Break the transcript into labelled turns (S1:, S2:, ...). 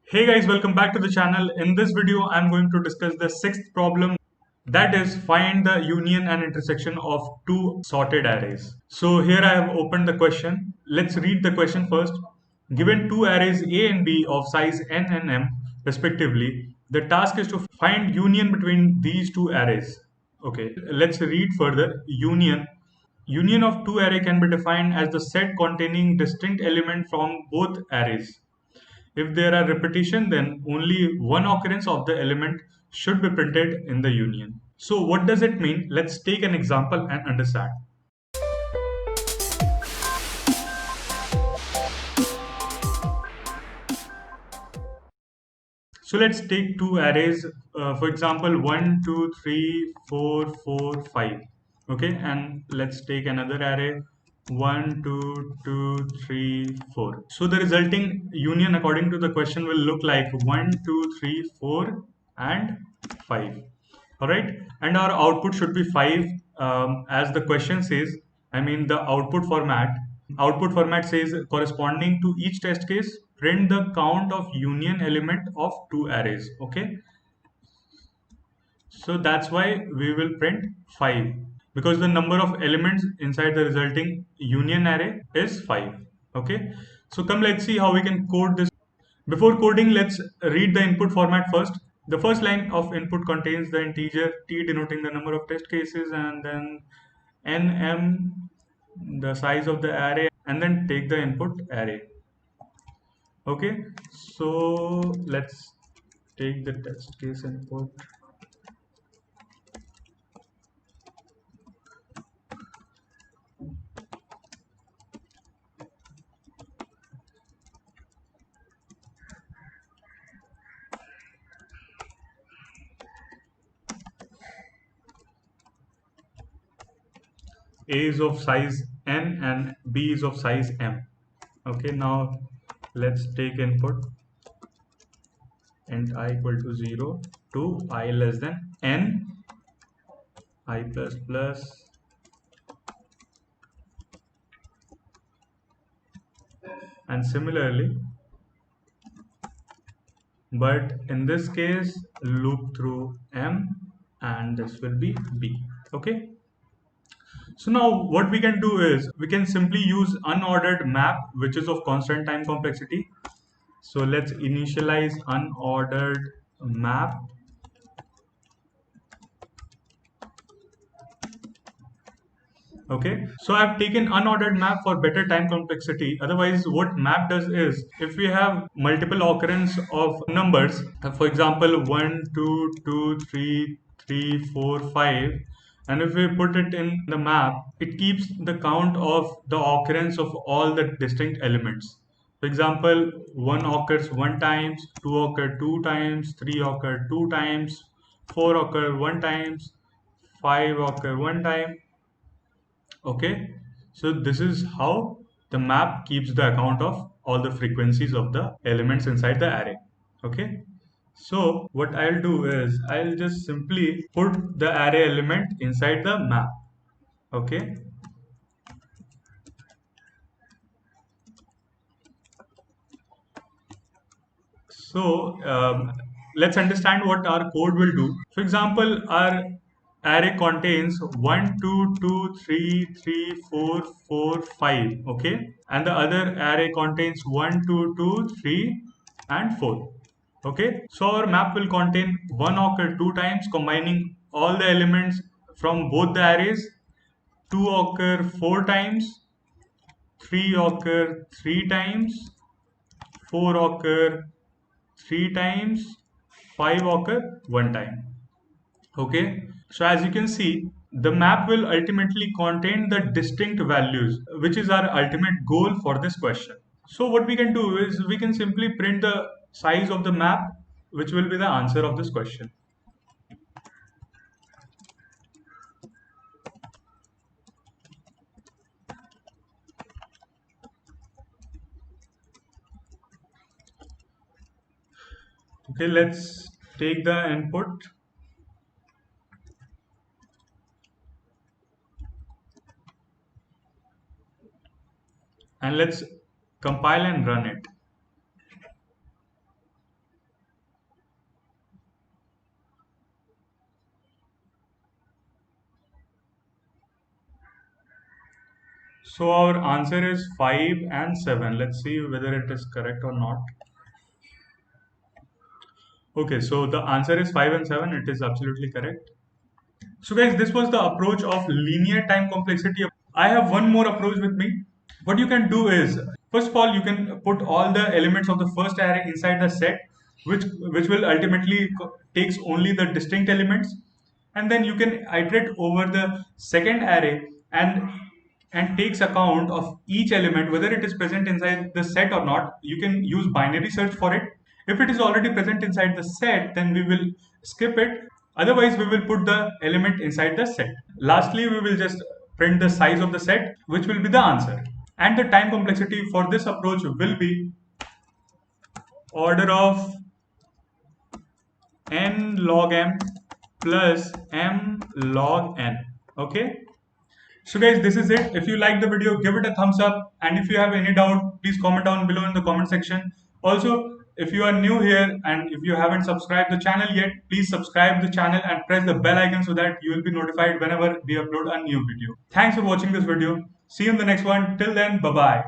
S1: Hey guys, welcome back to the channel. In this video, I'm going to discuss the sixth problem, that is find the union and intersection of two sorted arrays. So here I have opened the question. Let's read the question first. Given two arrays A and B of size n and m respectively, the task is to find union between these two arrays. Okay, let's read further. Union of two array can be defined as the set containing distinct element from both arrays. If there are repetition, then only one occurrence of the element should be printed in the union. So what does it mean? Let's take an example and understand. So let's take two arrays, for example, 1, 2, 3, 4, 4, 5. Okay, and let's take another array, 1, 2, 2, 3, 4. So the resulting union according to the question will look like 1, 2, 3, 4, and 5. All right, and our output should be 5, as the question says. I mean, the output format says corresponding to each test case, print the count of union element of two arrays. Okay, so that's why we will print 5, because the number of elements inside the resulting union array is 5. Okay, so come, let's see how we can code this. Before coding, let's read the input format first. The first line of input contains the integer t denoting the number of test cases, and then nm, the size of the array, and then take the input array. Okay, so let's take the test case input. A is of size n and B is of size m. Okay, now let's take input int I equal to 0 to I less than n, I plus plus, and similarly, but in this case loop through m, and this will be B. Okay, so now what we can do is we can simply use unordered map, which is of constant time complexity. So let's initialize unordered map. Okay, so I've taken unordered map for better time complexity. Otherwise, what map does is, if we have multiple occurrence of numbers, for example, 1, 2, 2, 3, 3, 4, 5, and if we put it in the map, it keeps the count of the occurrence of all the distinct elements. For example, 1 occurs 1 times, 2 occur 2 times, 3 occur 2 times, 4 occur 1 times, 5 occur 1 time. Okay, so this is how the map keeps the account of all the frequencies of the elements inside the array. Okay, so what I'll do is I'll just simply put the array element inside the map. Okay, so let's understand what our code will do. For example, our array contains 1, 2, 2, 3, 3, 4, 4, 5. Okay, and the other array contains 1, 2, 2, 3, and 4. Okay, so our map will contain one occur two times, combining all the elements from both the arrays, two occur four times, three occur three times, four occur three times, five occur one time. Okay, so as you can see, the map will ultimately contain the distinct values, which is our ultimate goal for this question. So what we can do is we can simply print the size of the map, which will be the answer of this question. Okay, let's take the input and let's compile and run it. So our answer is 5 and 7. Let's see whether it is correct or not. Okay, so the answer is 5 and 7. It is absolutely correct. So guys, this was the approach of linear time complexity. I have one more approach with me. What you can do is, first of all, you can put all the elements of the first array inside the set, which will ultimately takes only the distinct elements, and then you can iterate over the second array and takes account of each element whether it is present inside the set or not. You can use binary search for it. If it is already present inside the set, then we will skip it. Otherwise, we will put the element inside the set. Lastly, we will just print the size of the set, which will be the answer. And the time complexity for this approach will be order of n log m plus m log n. Okay. So guys, this is it. If you like the video, give it a thumbs up. And if you have any doubt, please comment down below in the comment section. Also, if you are new here and if you haven't subscribed the channel yet, please subscribe the channel and press the bell icon so that you will be notified whenever we upload a new video. Thanks for watching this video. See you in the next one. Till then, bye-bye.